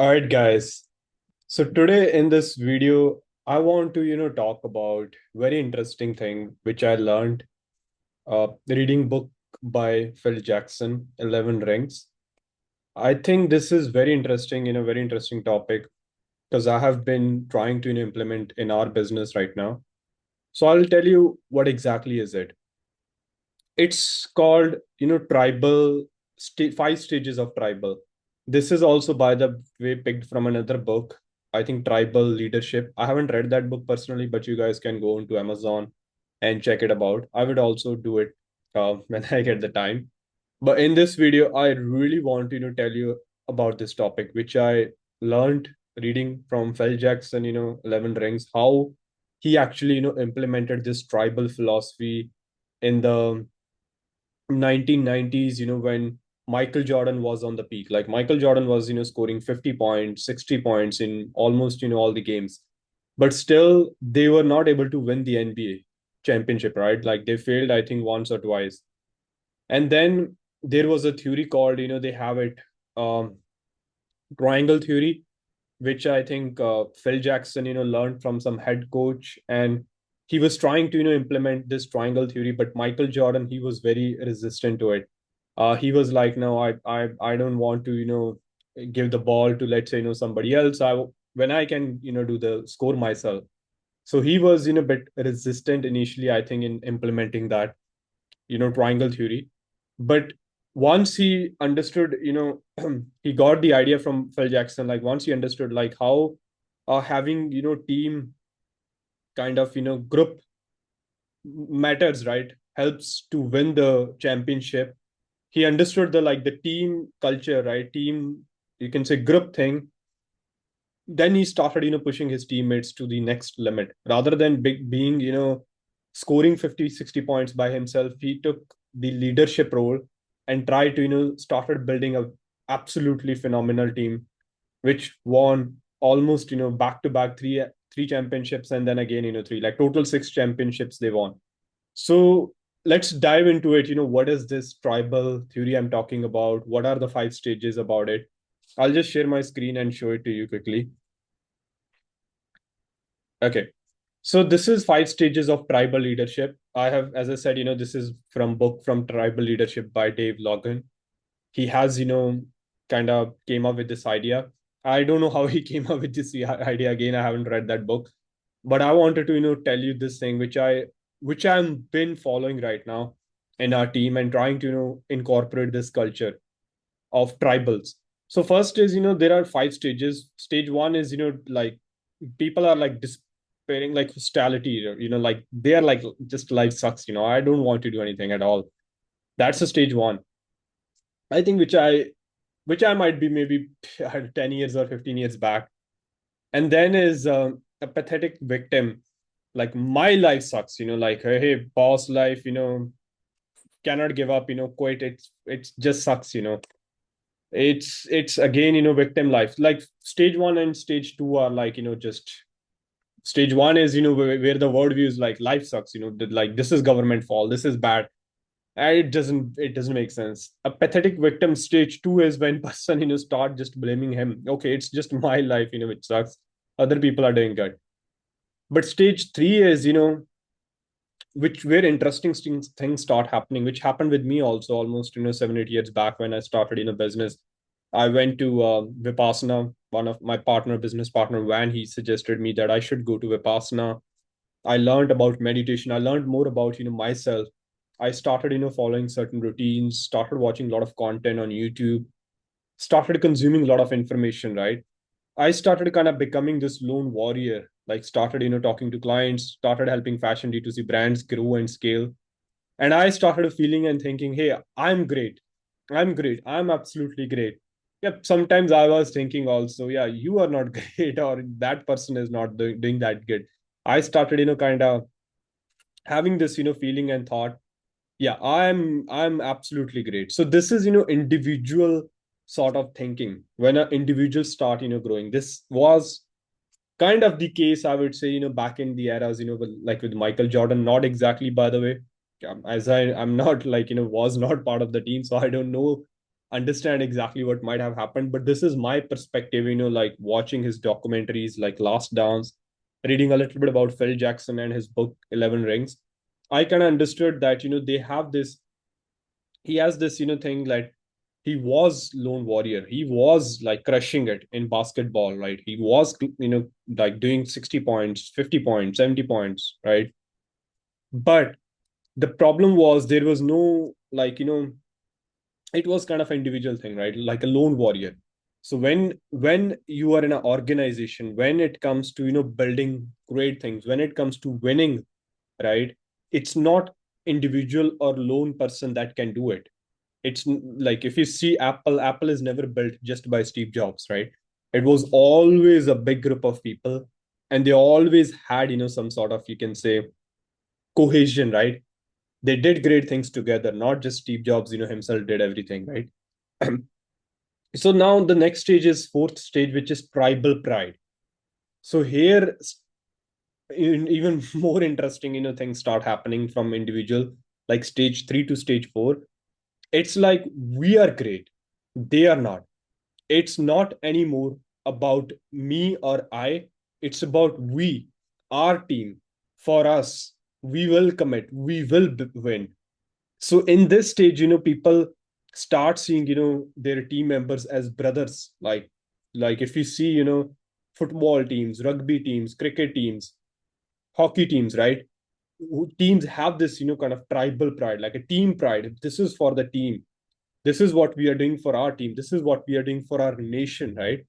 All right, guys. So today in this video, I want to, talk about very interesting thing which I learned reading book by Phil Jackson, 11 Rings. I think this is very interesting, very interesting topic because I have been trying to implement in our business right now. So I'll tell you what exactly is it. It's called, tribal five stages of tribal. This is also, by the way, picked from another book. I think Tribal Leadership. I haven't read that book personally, but you guys can go into Amazon and check it about. I would also do it when I get the time. But in this video, I really want to, tell you about this topic, which I learned reading from Phil Jackson, 11 Rings, how he actually, implemented this tribal philosophy in the 1990s, when Michael Jordan was on the peak. Like Michael Jordan was, scoring 50 points, 60 points in almost, all the games. But still, they were not able to win the NBA championship, right? Like they failed, I think, once or twice. And then there was a theory called, they have it, um, triangle theory, which I think Phil Jackson, learned from some head coach, and he was trying to, implement this triangle theory. But Michael Jordan, he was very resistant to it. He was like, no, I don't want to, give the ball to, let's say, somebody else. When I can, do the score myself. So he was, a bit resistant initially, I think, in implementing that, triangle theory. But once he understood, he got the idea from Phil Jackson. Like once he understood, like how having, team kind of, group matters, right? Helps to win the championship. He understood the like the team culture, right? Team, you can say group thing. Then he started, pushing his teammates to the next limit rather than being, scoring 50, 60 points by himself. He took the leadership role and tried to, started building a absolutely phenomenal team, which won almost, back to back three championships, and then again, three, like total six championships they won. So let's dive into it. What is this tribal theory I'm talking about? What are the five stages about it? I'll just share my screen and show it to you quickly. Okay. So this is five stages of tribal leadership. I have, as I said, this is from book from Tribal Leadership by Dave Logan. He has, kind of came up with this idea. I don't know how he came up with this idea. Again, I haven't read that book, but I wanted to, tell you this thing, which I'm been following right now in our team and trying to, incorporate this culture of tribals. So first is, there are five stages. Stage one is, like people are like despairing, like hostility, like they are like just life sucks, I don't want to do anything at all. That's a stage one. I think which I might be maybe 10 years or 15 years back. And then is a pathetic victim. Like my life sucks, like, hey, boss life, cannot give up, quit. It's just sucks, it's again, victim life. Like stage one and stage two are like, just stage one is, where the worldview is like life sucks, like this is government fault, this is bad. And it doesn't make sense. A pathetic victim stage two is when person, start just blaming him. Okay, it's just my life, which sucks. Other people are doing good. But stage three is, which where interesting things start happening, which happened with me also almost, 7 8 years back when I started in a business. I went to Vipassana. One of my business partner, Van, he suggested me that I should go to Vipassana. I learned about meditation. I learned more about, myself. I started, following certain routines, started watching a lot of content on YouTube, started consuming a lot of information, right? I started kind of becoming this lone warrior, like started, talking to clients, started helping fashion D2C brands grow and scale. And I started feeling and thinking, hey, I'm great. I'm great. I'm absolutely great. Yep. Sometimes I was thinking also, yeah, you are not great, or that person is not doing that good. I started, kind of having this, feeling and thought, yeah, I'm absolutely great. So this is, individual sort of thinking. When an individual start, growing, this was kind of the case, I would say, back in the eras, like with Michael Jordan. Not exactly, by the way. As I'm not like, was not part of the team, so I don't know understand exactly what might have happened, but this is my perspective, like watching his documentaries like Last Dance, reading a little bit about Phil Jackson and his book 11 Rings. I kind of understood that, they have this, he has this, thing like he was lone warrior. He was like crushing it in basketball, right? He was, like doing 60 points, 50 points, 70 points, right? But the problem was there was no like, it was kind of an individual thing, right? Like a lone warrior. So when you are in an organization, when it comes to, building great things, when it comes to winning, right? It's not individual or lone person that can do it. It's like if you see Apple is never built just by Steve Jobs, right? It was always a big group of people, and they always had, some sort of, you can say, cohesion, right? They did great things together, not just Steve Jobs, himself did everything, right? So now the next stage is fourth stage, which is tribal pride. So here even more interesting, things start happening from individual, like stage 3 to stage 4. It's like we are great, they are not. It's not anymore about me or I. It's about we, our team. For us, we will commit, we will win. So in this stage, people start seeing, their team members as brothers. Like if you see, football teams, rugby teams, cricket teams, hockey teams, right? Teams have this, kind of tribal pride, like a team pride. This is for the team, this is what we are doing for our team, this is what we are doing for our nation, right?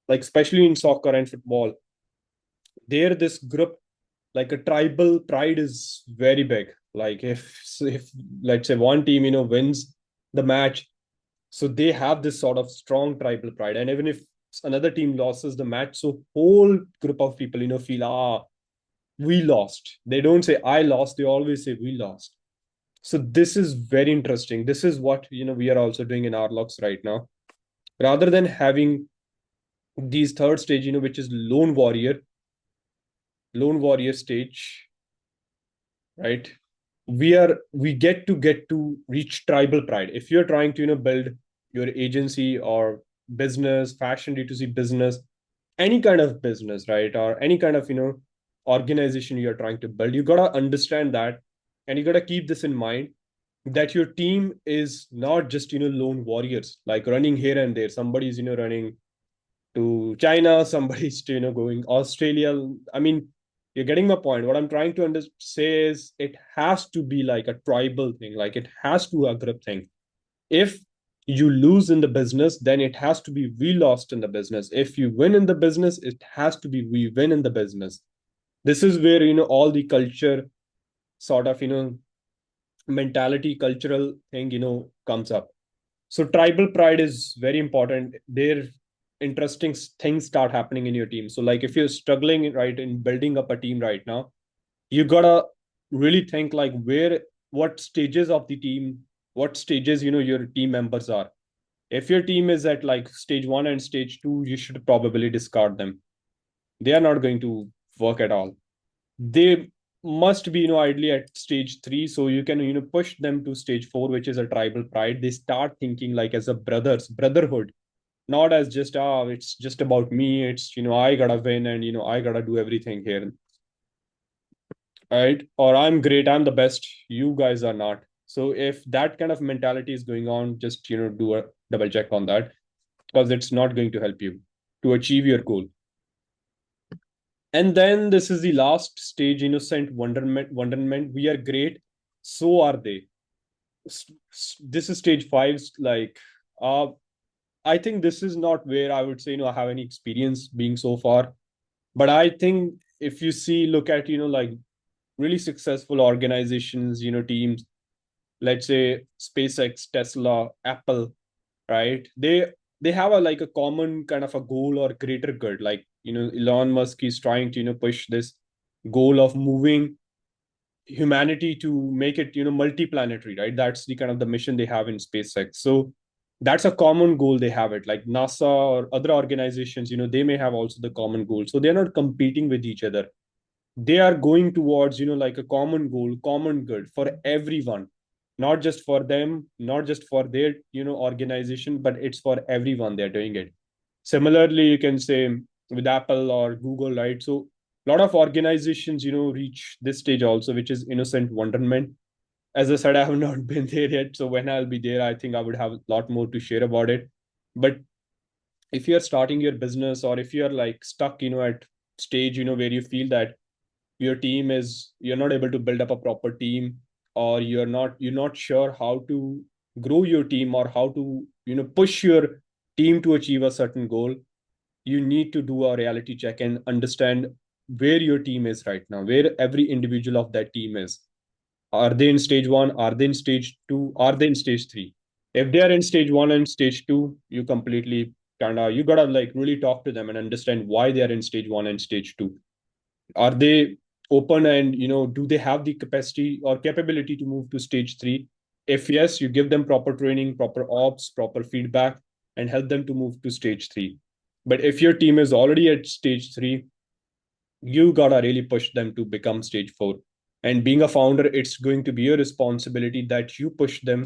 Like especially in soccer and football, there this group, like a tribal pride is very big. Like if let's say one team, wins the match, so they have this sort of strong tribal pride. And even if another team loses the match, so whole group of people, feel, we lost. They don't say I lost, they always say we lost. So this is very interesting. This is what, we are also doing in our locks right now. Rather than having these third stage, which is lone warrior stage, right? We get to reach tribal pride. If you're trying to, build your agency or business, fashion D2C business, any kind of business, right? Or any kind of, organization you're trying to build, you gotta understand that, and you gotta keep this in mind, that your team is not just, lone warriors, like running here and there. Somebody's, running to China, somebody's to, going Australia. I mean, you're getting my point. What I'm trying to say is it has to be like a tribal thing, like it has to a group thing. If you lose in the business, then it has to be we lost in the business. If you win in the business, it has to be we win in the business. This is where, all the culture sort of, mentality, cultural thing, comes up. So tribal pride is very important. There interesting things start happening in your team. So like if you're struggling, right, in building up a team right now, you gotta really think like what stages of the team, what stages, your team members are. If your team is at like stage 1 and stage 2, you should probably discard them. They are not going to work at all. They must be, ideally at stage 3, so you can, push them to stage 4, which is a tribal pride. They start thinking like as a brotherhood, not as just, it's just about me. It's, I gotta win, and, I gotta do everything here, right? Or I'm great, I'm the best, you guys are not. So if that kind of mentality is going on, just, do a double check on that, because it's not going to help you to achieve your goal. And then this is the last stage, innocent wonderment. We are great, so are they. This is stage 5. Like, uh I think this is not where I would say, I have any experience being so far. But I think if you see, look at, like really successful organizations, teams, let's say SpaceX, Tesla, Apple, right? They have a like a common kind of a goal or greater good. Like, Elon Musk is trying to, push this goal of moving humanity to make it, multiplanetary, right? That's the kind of the mission they have in SpaceX. So that's a common goal they have it. Like NASA or other organizations, they may have also the common goal. So they're not competing with each other. They are going towards, like a common goal, common good for everyone. not just for them, not just for their, organization, but it's for everyone. They're doing it. Similarly, you can say with Apple or Google, right? So a lot of organizations, reach this stage also, which is innocent wonderment. As I said, I have not been there yet. So when I'll be there, I think I would have a lot more to share about it. But if you're starting your business, or if you're like stuck, at stage, where you feel that you're not able to build up a proper team, or you're not sure how to grow your team, or how to, push your team to achieve a certain goal, you need to do a reality check and understand where your team is right now, where every individual of that team is. Are they in stage one? Are they in stage two? Are they in stage three? If they are in stage one and stage two, you completely kind of, you gotta like really talk to them and understand why they are in stage one and stage two. Are they open, and do they have the capacity or capability to move to stage three? If yes, you give them proper training, proper ops, proper feedback, and help them to move to stage three. But if your team is already at stage three, you gotta really push them to become stage four. And being a founder, it's going to be your responsibility that you push them,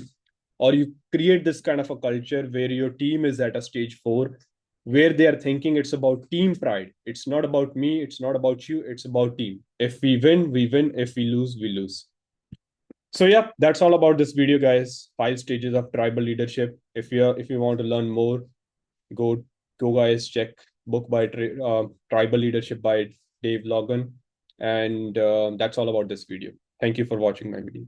or you create this kind of a culture where your team is at a stage four, where they are thinking it's about team pride. It's not about me, it's not about you, it's about team. If we win, we win. If we lose, we lose. So yeah, that's all about this video, guys. 5 stages of tribal leadership. If you want to learn more, go go guys, check book by Tribal Leadership by Dave Logan. And that's all about this video. Thank you for watching my video.